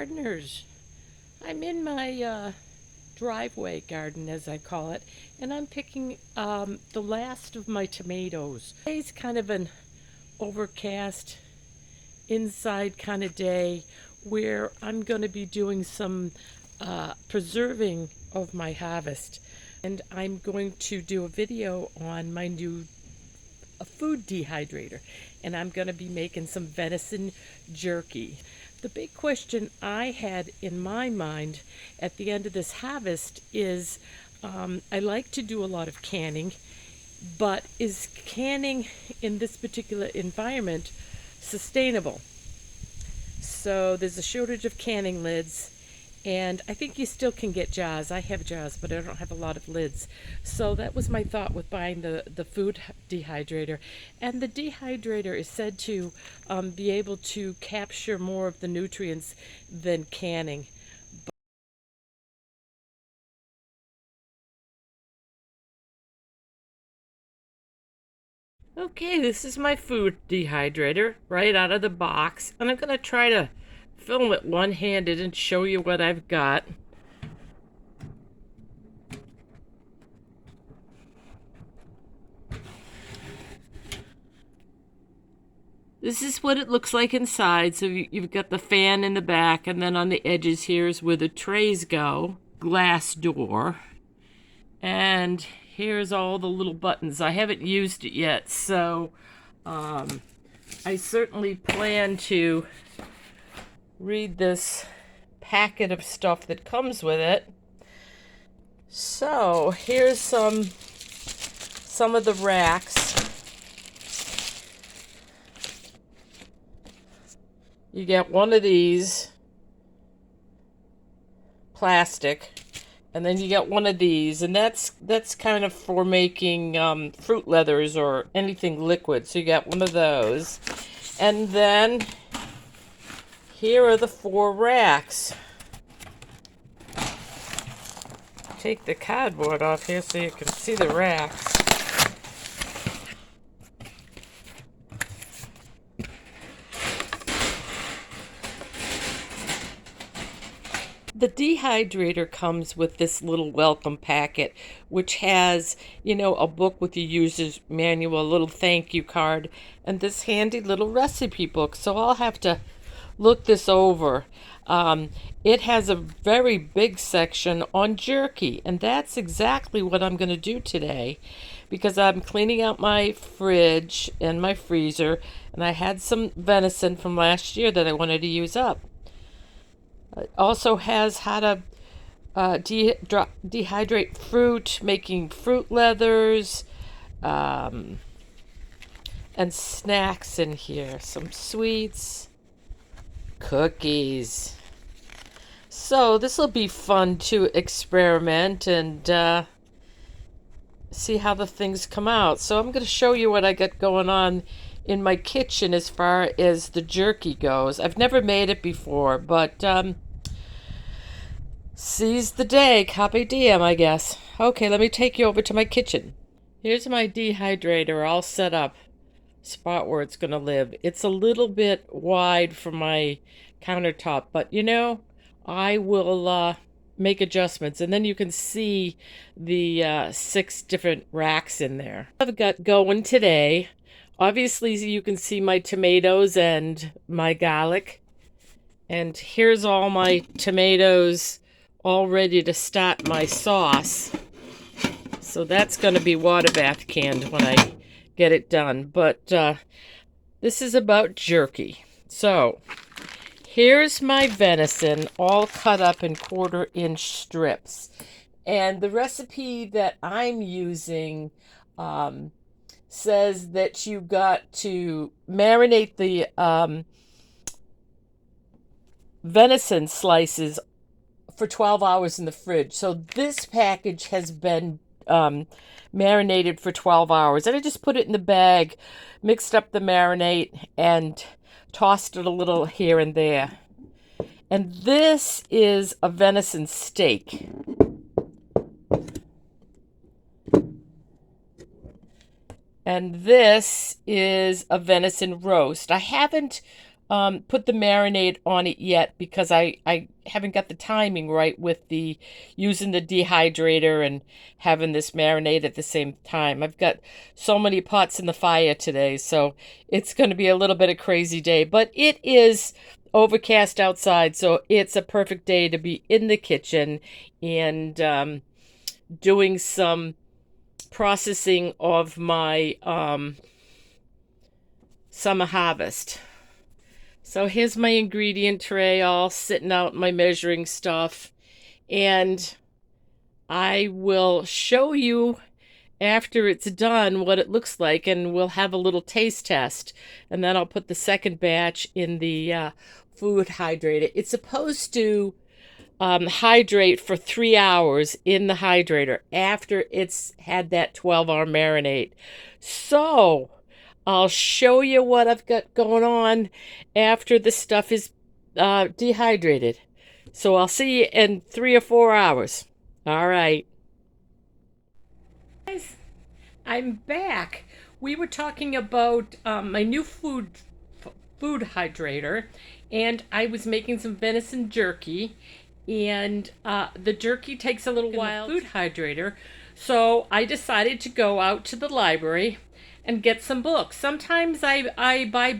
gardeners. I'm in my driveway garden, as I call it, and I'm picking the last of my tomatoes. Today's kind of an overcast inside kind of day where I'm going to be doing some preserving of my harvest, and I'm going to do a video on my new food dehydrator, and I'm going to be making some venison jerky. The big question I had in my mind at the end of this harvest is I like to do a lot of canning, but is canning in this particular environment sustainable? So there's a shortage of canning lids, and I think you still can get jars. I have jars, but I don't have a lot of lids. So that was my thought with buying the food dehydrator. And the dehydrator is said to be able to capture more of the nutrients than canning. Okay, this is my food dehydrator right out of the box, and I'm going to try to film it one-handed and show you what I've got. This is what it looks like inside. So you've got the fan in the back, and then on the edges here is where the trays go. Glass door. And here's all the little buttons. I haven't used it yet, so I certainly plan to read this packet of stuff that comes with it. So here's some of the racks. You get one of these, plastic, and then you get one of these, and that's kind of for making fruit leathers or anything liquid. So you got one of those, and then here are the 4 racks. Take the cardboard off here so you can see the racks. The dehydrator comes with this little welcome packet, which has, a book with the user's manual, a little thank you card, and this handy little recipe book. So I'll have to look this over. It has a very big section on jerky, and that's exactly what I'm going to do today, because I'm cleaning out my fridge and my freezer, and I had some venison from last year that I wanted to use up. It also has how to dehydrate fruit, making fruit leathers, and snacks in here. Some sweets, cookies. So this will be fun to experiment and see how the things come out. So I'm going to show you what I got going on in my kitchen as far as the jerky goes. I've never made it before, but seize the day, carpe diem, I guess. Okay, let me take you over to my kitchen. Here's my dehydrator all set up, spot where it's going to live. It's a little bit wide for my countertop, but I will make adjustments, and then you can see the 6 different racks in there. I've got going today. Obviously, you can see my tomatoes and my garlic. And here's all my tomatoes all ready to start my sauce. So that's going to be water bath canned when I get it done. But this is about jerky. So here's my venison all cut up in 1/4-inch strips. And the recipe that I'm using says that you got to marinate the venison slices for 12 hours in the fridge. So this package has been marinated for 12 hours. And I just put it in the bag, mixed up the marinade, and tossed it a little here and there. And this is a venison steak. And this is a venison roast. I haven't put the marinade on it yet because I haven't got the timing right with the using the dehydrator and having this marinade at the same time. I've got so many pots in the fire today, so it's going to be a little bit of a crazy day. But it is overcast outside, so it's a perfect day to be in the kitchen and doing some processing of my summer harvest. So here's my ingredient tray all sitting out, my measuring stuff, and I will show you after it's done what it looks like, and we'll have a little taste test, and then I'll put the second batch in the food hydrator. It's supposed to hydrate for 3 hours in the hydrator after it's had that 12-hour marinade. So I'll show you what I've got going on after the stuff is dehydrated. So I'll see you in 3 or 4 hours. All right. Guys, I'm back. We were talking about my new food hydrator, and I was making some venison jerky, and the jerky takes a little while. Food hydrator, so I decided to go out to the library and get some books. Sometimes I buy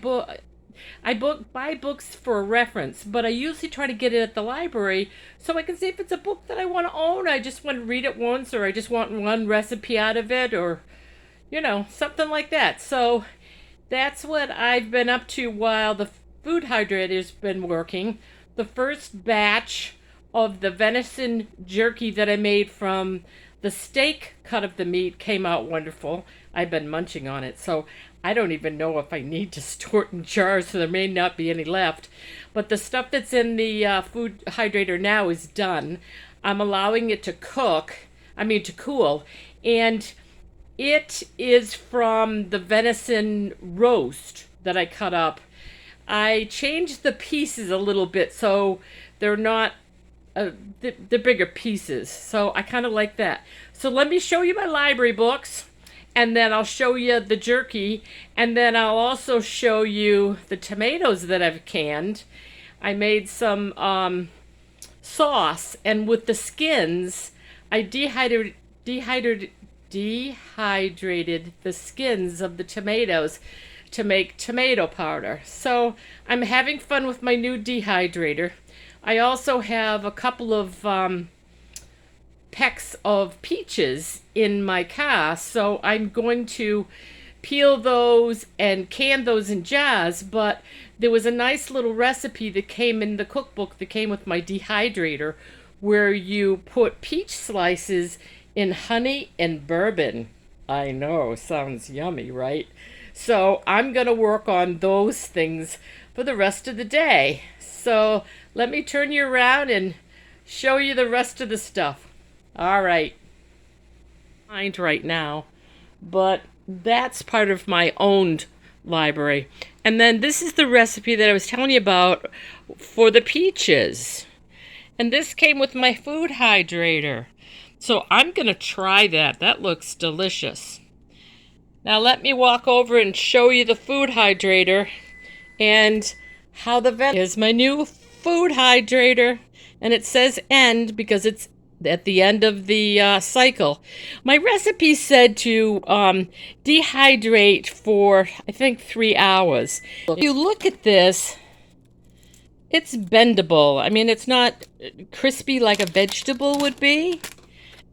books for a reference, but I usually try to get it at the library so I can see if it's a book that I want to own. I just want to read it once, or I just want one recipe out of it, or something like that. So that's what I've been up to while the food hydrator's been working. The first batch of the venison jerky that I made from the steak cut of the meat came out wonderful. I've been munching on it, so I don't even know if I need to store it in jars, so there may not be any left. But the stuff that's in the food hydrator now is done. I'm allowing it to cool, and it is from the venison roast that I cut up. I changed the pieces a little bit so they're not the bigger pieces, so I kind of like that. So let me show you my library books, and then I'll show you the jerky, and then I'll also show you the tomatoes that I've canned. I made some sauce, and with the skins, I dehydrated the skins of the tomatoes to make tomato powder. So I'm having fun with my new dehydrator. I also have a couple of pecks of peaches in my car, so I'm going to peel those and can those in jars. But there was a nice little recipe that came in the cookbook that came with my dehydrator, where you put peach slices in honey and bourbon. I know, sounds yummy, right? So I'm going to work on those things for the rest of the day. So let me turn you around and show you the rest of the stuff. All right. Right now, but that's part of my owned library. And then this is the recipe that I was telling you about for the peaches. And this came with my food hydrator. So I'm going to try that. That looks delicious. Now let me walk over and show you the food hydrator and how Here's my new food hydrator, and it says end because it's at the end of the cycle. My recipe said to dehydrate for, I think, 3 hours. If you look at this, it's bendable. I mean, it's not crispy like a vegetable would be,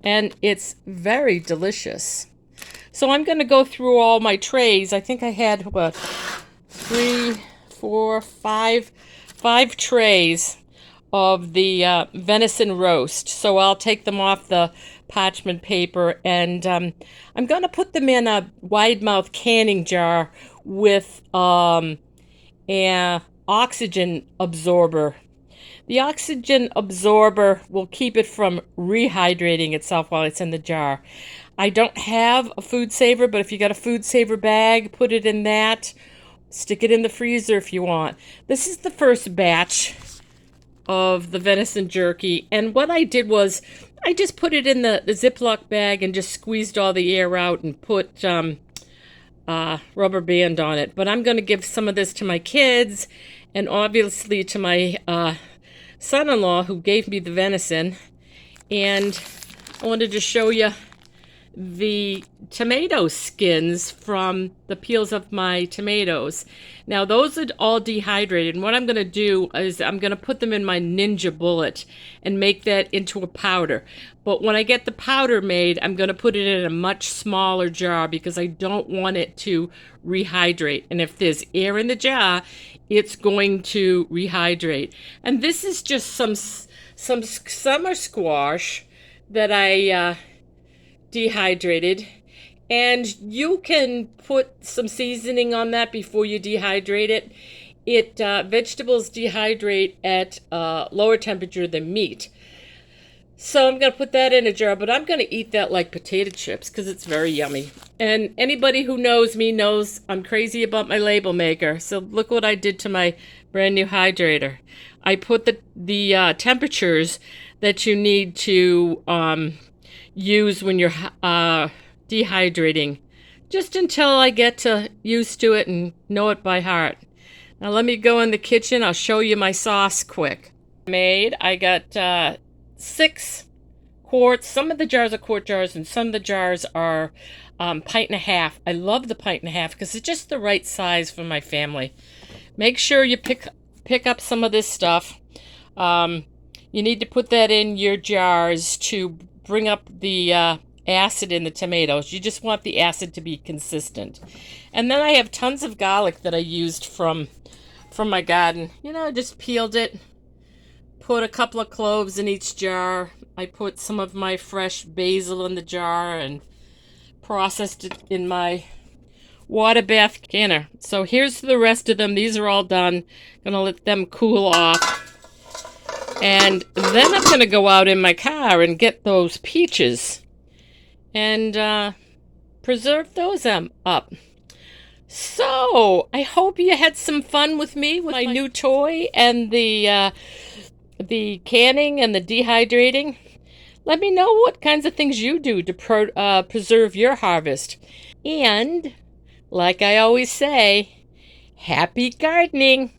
and it's very delicious. So I'm going to go through all my trays. I think I had, what, 3, 4, 5 trays of the venison roast. So I'll take them off the parchment paper, and I'm going to put them in a wide mouth canning jar with an oxygen absorber. The oxygen absorber will keep it from rehydrating itself while it's in the jar. I don't have a food saver, but if you got a food saver bag, put it in that. Stick it in the freezer if you want. This is the first batch of the venison jerky, and what I did was I just put it in the Ziploc bag and just squeezed all the air out and put rubber band on it. But I'm going to give some of this to my kids and obviously to my son-in-law who gave me the venison. And I wanted to show you the tomato skins from the peels of my tomatoes. Now those are all dehydrated, and what I'm going to do is I'm going to put them in my Ninja Bullet and make that into a powder. But when I get the powder made, I'm going to put it in a much smaller jar because I don't want it to rehydrate. And if there's air in the jar, it's going to rehydrate. And this is just some summer squash that I dehydrated, and you can put some seasoning on that before you dehydrate it. Vegetables dehydrate at lower temperature than meat. So I'm going to put that in a jar, but I'm going to eat that like potato chips because it's very yummy. And anybody who knows me knows I'm crazy about my label maker. So look what I did to my brand new hydrator. I put the temperatures that you need to use when you're dehydrating, just until I get used to it and know it by heart. Now let me go in the kitchen. I'll show you my sauce quick. I got 6 quarts. Some of the jars are quart jars and some of the jars are pint and a half. I love the pint and a half because it's just the right size for my family. Make sure you pick up some of this stuff. You need to put that in your jars to bring up the acid in the tomatoes. You just want the acid to be consistent. And then I have tons of garlic that I used from my garden. You know, I just peeled it, put a couple of cloves in each jar. I put some of my fresh basil in the jar and processed it in my water bath canner. So here's the rest of them. These are all done. Gonna let them cool off. And then I'm going to go out in my car and get those peaches and preserve those up. So I hope you had some fun with me with my new toy and the canning and the dehydrating. Let me know what kinds of things you do to preserve your harvest. And like I always say, happy gardening!